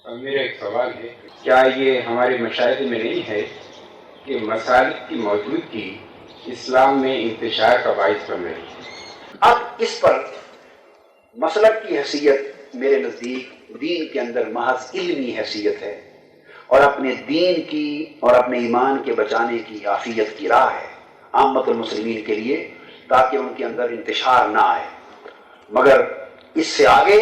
اب میرا ایک سوال ہے، کیا یہ ہمارے مشاہدے میں نہیں ہے کہ مسالک کی موجودگی اسلام میں انتشار کا باعث بن رہی ہے؟ اب اس پر مسلک کی حیثیت میرے نزدیک دین کے اندر محض علمی حیثیت ہے، اور اپنے دین کی اور اپنے ایمان کے بچانے کی عافیت کی راہ ہے عامت المسلمین کے لیے، تاکہ ان کے اندر انتشار نہ آئے۔ مگر اس سے آگے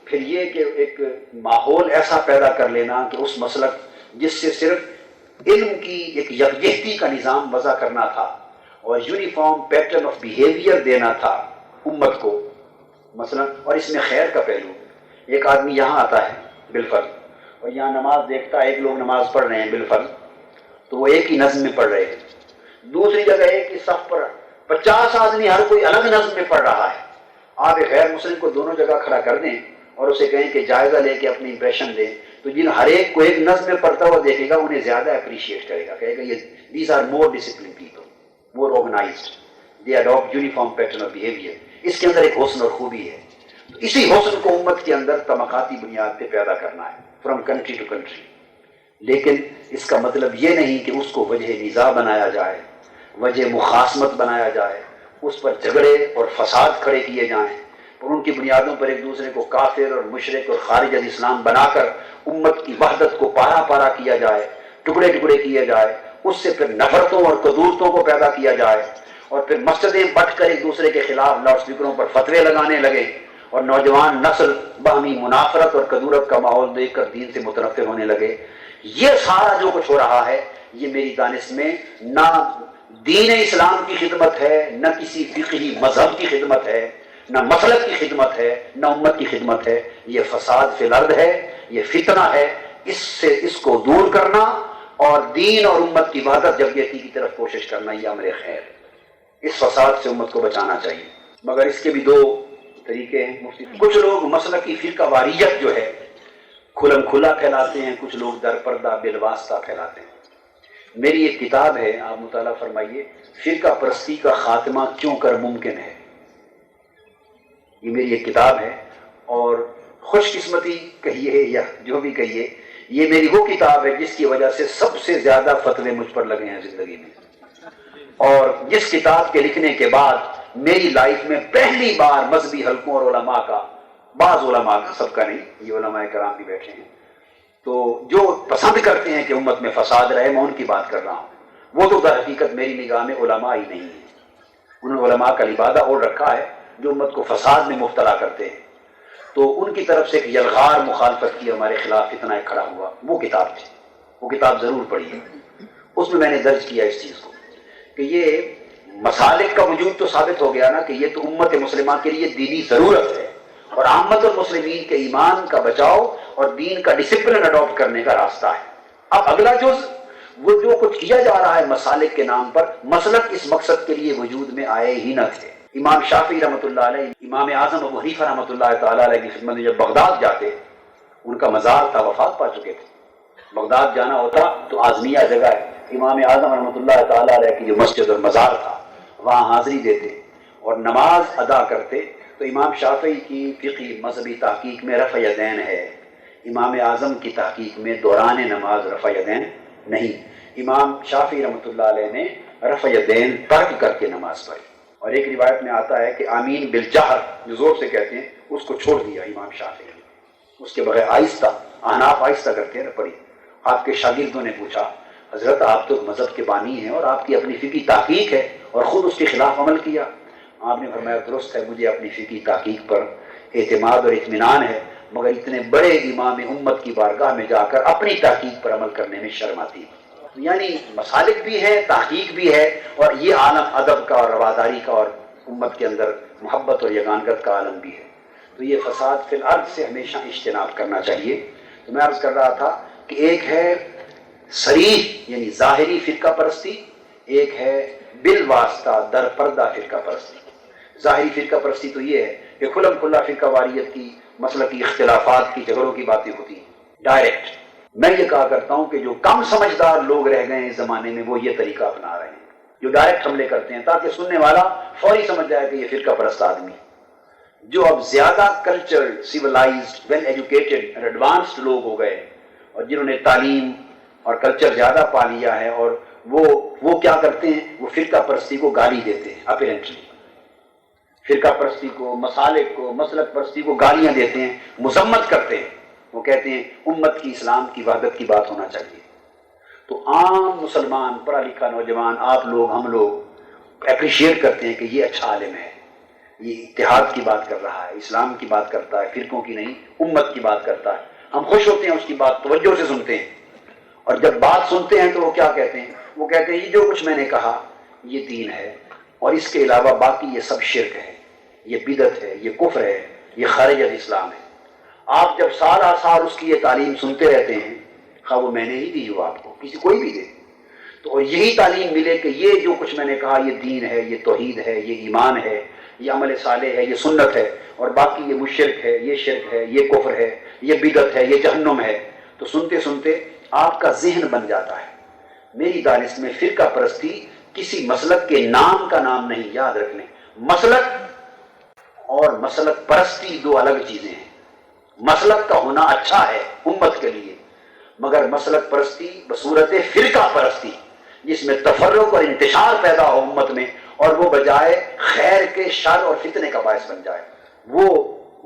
پھر یہ کہ ایک ماحول ایسا پیدا کر لینا کہ اس مسلک جس سے صرف علم کی ایک یکجہتی کا نظام وضع کرنا تھا اور یونیفارم پیٹرن آف بیہیویئر دینا تھا امت کو، مثلا، اور اس میں خیر کا پہلو، ایک آدمی یہاں آتا ہے بالفرض اور یہاں نماز دیکھتا ہے، ایک لوگ نماز پڑھ رہے ہیں بالفرض، تو وہ ایک ہی نظم میں پڑھ رہے ہیں۔ دوسری جگہ ایک ہی صف پر 50 آدمی ہر کوئی الگ نظم میں پڑھ رہا ہے۔ آپ ایک غیر مسلم کو دونوں جگہ کھڑا کر دیں اور اسے کہیں کہ جائزہ لے کے اپنی امپریشن دیں، تو جن ہر ایک کو ایک نظم میں پڑھتا ہوا دیکھے گا انہیں زیادہ اپریشیٹ کرے گا، کہے گا یہ these are more discipline people, more organised, they adapt uniform pattern of behaviour. اس کے اندر ایک حسن اور خوبی ہے، تو اسی حسن کو امت کے اندر طبقاتی بنیاد پہ پیدا کرنا ہے، فرام کنٹری ٹو کنٹری۔ لیکن اس کا مطلب یہ نہیں کہ اس کو وجہ نزاع بنایا جائے، وجہ مخاصمت بنایا جائے، اس پر جھگڑے اور فساد کھڑے کیے جائیں اور ان کی بنیادوں پر ایک دوسرے کو کافر اور مشرک اور خارج از اسلام بنا کر امت کی وحدت کو پارا پارا کیا جائے، ٹکڑے ٹکڑے کیے جائے، اس سے پھر نفرتوں اور قدورتوں کو پیدا کیا جائے، اور پھر مسجدیں بٹ کر ایک دوسرے کے خلاف لاؤڈ اسپیکروں پر فتوے لگانے لگے اور نوجوان نسل باہمی منافرت اور کدورت کا ماحول دیکھ کر دین سے متنفر ہونے لگے۔ یہ سارا جو کچھ ہو رہا ہے یہ میری دانش میں نہ دین اسلام کی خدمت ہے، نہ کسی فقہی مذہب کی خدمت ہے، نہ مسلک کی خدمت ہے، نہ امت کی خدمت ہے۔ یہ فساد فی الارض ہے، یہ فتنہ ہے۔ اس کو دور کرنا اور دین اور امت کی وحدت جمعیتی کی طرف کوشش کرنا، یہ امر خیر۔ اس فساد سے امت کو بچانا چاہیے، مگر اس کے بھی دو طریقے ہیں مفتی۔ کچھ لوگ مسلکی فرقہ واریت جو ہے کھلم کھلا پھیلاتے ہیں، کچھ لوگ در پردہ بالواسطہ پھیلاتے ہیں۔ میری ایک کتاب ہے، آپ مطالعہ فرمائیے، فرقہ پرستی کا خاتمہ کیوں کر ممکن ہے، یہ میری ایک کتاب ہے، اور خوش قسمتی کہیے یا جو بھی کہیے، یہ میری وہ کتاب ہے جس کی وجہ سے سب سے زیادہ فتوے مجھ پر لگے ہیں زندگی میں، اور جس کتاب کے لکھنے کے بعد میری لائف میں پہلی بار مذہبی حلقوں اور علماء کا، بعض علماء کا، سب کا نہیں، یہ علماء کرام بھی بیٹھے ہیں، تو جو پسند کرتے ہیں کہ امت میں فساد رہے، میں ان کی بات کر رہا ہوں، وہ تو در حقیقت میری نگاہ میں علماء ہی نہیں ہیں۔ انہوں نے علماء کا لبادہ اوڑھ رکھا ہے جو امت کو فساد میں مبتلا کرتے ہیں، تو ان کی طرف سے ایک یلغار مخالفت کی ہمارے خلاف اتنا ایک کھڑا ہوا، وہ کتاب تھی، وہ کتاب ضرور پڑھیے۔ اس میں نے درج کیا اس چیز کو کہ یہ مسالک کا وجود تو ثابت ہو گیا نا کہ یہ تو امت مسلمہ کے لیے دینی ضرورت ہے اور عامت المسلمین کے ایمان کا بچاؤ اور دین کا ڈسپلن اڈاپٹ کرنے کا راستہ ہے۔ اب اگلا جز، وہ جو کچھ کیا جا رہا ہے مسالک کے نام پر، مسلک اس مقصد کے لیے وجود میں آئے ہی نہ تھے۔ امام شافعی رحمۃ اللہ علیہ، امام اعظم ابو حنیفہ رحمۃ اللہ تعالیٰ علیہ کی خدمت میں جب بغداد جاتے، ان کا مزار تھا، وفات پا چکے تھے، بغداد جانا ہوتا تو آزمیہ جگہ ہے، امام اعظم رحمۃ اللہ تعالیٰ علیہ کی جو مسجد اور مزار تھا وہاں حاضری دیتے اور نماز ادا کرتے، تو امام شافعی کی فقہی مذہبی تحقیق میں رفع یدین ہے، امام اعظم کی تحقیق میں دوران نماز رفع یدین نہیں۔ امام شافعی رحمۃ اللہ علیہ نے رفع یدین ترک کر کے نماز پڑھی، اور ایک روایت میں آتا ہے کہ آمین بالجہر جو زور سے کہتے ہیں اس کو چھوڑ دیا امام شافعی نے، اس کے بغیر آہستہ، احناف آہستہ کرتے ہیں، پڑھی۔ آپ کے شاگردوں نے پوچھا، حضرت آپ تو مذہب کے بانی ہیں اور آپ کی اپنی فقہی تحقیق ہے اور خود اس کے خلاف عمل کیا؟ آپ نے فرمایا درست ہے، مجھے اپنی فقہی تحقیق پر اعتماد اور اطمینان ہے، مگر اتنے بڑے امام امت کی بارگاہ میں جا کر اپنی تحقیق پر عمل کرنے میں شرم آتی ہے۔ یعنی مسالک بھی ہے، تحقیق بھی ہے، اور یہ عالم ادب کا اور رواداری کا اور امت کے اندر محبت اور یگانگت کا عالم بھی ہے، تو یہ فساد فی الارض سے ہمیشہ اجتناب کرنا چاہیے۔ تو میں عرض کر رہا تھا کہ ایک ہے صریح یعنی ظاہری فرقہ پرستی، ایک ہے بالواسطہ در پردہ فرقہ پرستی۔ ظاہری فرقہ پرستی تو یہ ہے کہ کھلم کھلا فرقہ واریت کی، مسلکی اختلافات کی، جھگڑوں کی باتیں ہوتی ہیں ڈائریکٹ۔ میں یہ کہا کرتا ہوں کہ جو کم سمجھدار لوگ رہ گئے ہیں اس زمانے میں وہ یہ طریقہ اپنا رہے ہیں، جو ڈائریکٹ حملے کرتے ہیں تاکہ سننے والا فوری سمجھ جائے کہ یہ فرقہ پرست آدمی، جو اب زیادہ کلچرڈ، سیولائزڈ، ویل ایجوکیٹڈ اور ایڈوانسڈ لوگ ہو گئے، اور جنہوں نے تعلیم اور کلچر زیادہ پا لیا ہے، اور وہ کیا کرتے ہیں؟ وہ فرقہ پرستی کو گالی دیتے ہیں. اپیرنٹلی فرقہ پرستی کو، مسالک کو، مسلک پرستی کو گالیاں دیتے ہیں، مذمت کرتے ہیں. وہ کہتے ہیں امت کی، اسلام کی وحدت کی بات ہونا چاہیے. تو عام مسلمان پڑھا لکھا نوجوان، آپ لوگ، ہم لوگ اپریشیٹ کرتے ہیں کہ یہ اچھا عالم ہے، یہ اتحاد کی بات کر رہا ہے، اسلام کی بات کرتا ہے، فرقوں کی نہیں، امت کی بات کرتا ہے. ہم خوش ہوتے ہیں، اس کی بات توجہ سے سنتے ہیں. اور جب بات سنتے ہیں تو وہ کیا کہتے ہیں؟ وہ کہتے ہیں یہ جو کچھ میں نے کہا یہ دین ہے، اور اس کے علاوہ باقی یہ سب شرک ہے، یہ بدعت ہے، یہ کفر ہے، یہ خارج از اسلام ہے. آپ جب سال سال اس کی یہ تعلیم سنتے رہتے ہیں، خواہ وہ میں نے ہی دی ہو آپ کو، کسی کوئی بھی دے، تو اور یہی تعلیم ملے کہ یہ جو کچھ میں نے کہا یہ دین ہے، یہ توحید ہے، یہ ایمان ہے، یہ عمل صالح ہے، یہ سنت ہے، اور باقی یہ مشرک ہے، یہ شرک ہے، یہ کفر ہے، یہ بدعت ہے، یہ جہنم ہے، تو سنتے سنتے آپ کا ذہن بن جاتا ہے. میری دانش میں فرقہ پرستی کسی مسلک کے نام کا نام نہیں، یاد رکھ لیں. مسلک اور مسلک پرستی دو الگ چیزیں ہیں. مسلک کا ہونا اچھا ہے امت کے لیے، مگر مسلک پرستی بصورت فرقہ پرستی جس میں تفرق اور انتشار پیدا ہو امت میں، اور وہ بجائے خیر کے شر اور فتنے کا باعث بن جائے، وہ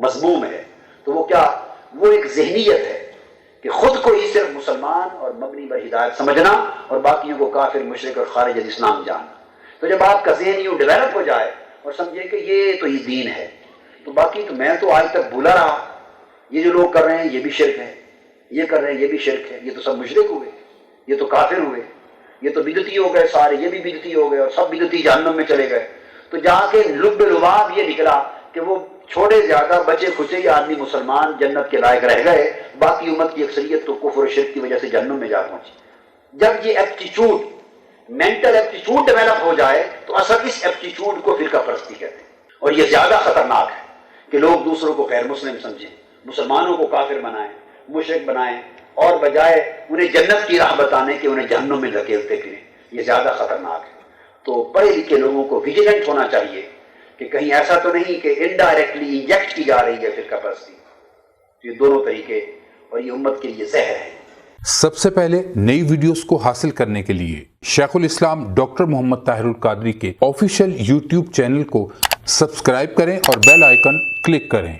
مذموم ہے. تو وہ کیا؟ وہ ایک ذہنیت ہے کہ خود کو ہی صرف مسلمان اور مبنی بر ہدایت سمجھنا، اور باقیوں کو کافر، مشرک اور خارج از اسلام جاننا. تو جب آپ کا ذہن یوں ڈیولپ ہو جائے اور سمجھے کہ یہ دین ہے، تو باقی تو میں تو آج تک بھولا رہا، یہ جو لوگ کر رہے ہیں یہ بھی شرک ہے، یہ کر رہے ہیں یہ بھی شرک ہے، یہ تو سب مشرک ہوئے، یہ تو کافر ہوئے، یہ تو بدعتی ہو گئے سارے، یہ بھی بدعتی ہو گئے، اور سب بدعتی جہنم میں چلے گئے. تو جا کے لب لباب یہ نکلا کہ وہ چھوڑے زیادہ بچے کھچے یہ آدمی مسلمان جنت کے لائق رہ گئے، باقی امت کی اکثریت تو کفر و شرک کی وجہ سے جہنم میں جا پہنچی. جب یہ ایپٹیچیوڈ، مینٹل ایپٹیچیوڈ ڈیولپ ہو جائے تو اصل اس ایپٹیچیوڈ کو فرقہ پرستی کہتے ہیں. اور یہ زیادہ خطرناک ہے کہ لوگ دوسروں کو غیر مسلم سمجھیں، مسلمانوں کو کافر بنائیں، مشرک بنائیں، اور بجائے انہیں جنت کی راہ بتانے کے انہیں جہنم میں دھکیلتے پھریں. یہ زیادہ خطرناک ہے. تو پڑھے لکھے لوگوں کو ویجیلنٹ ہونا چاہیے کہ کہیں ایسا تو نہیں کہ انڈائریکٹلی انجیکٹ کی جا رہی ہے فرقہ پرستی. یہ دونوں طریقے، اور یہ امت کے لیے زہر ہے. سب سے پہلے نئی ویڈیوز کو حاصل کرنے کے لیے شیخ الاسلام ڈاکٹر محمد طاہر القادری کے آفیشیل یوٹیوب چینل کو سبسکرائب کریں اور بیل آئیکن کلک کریں.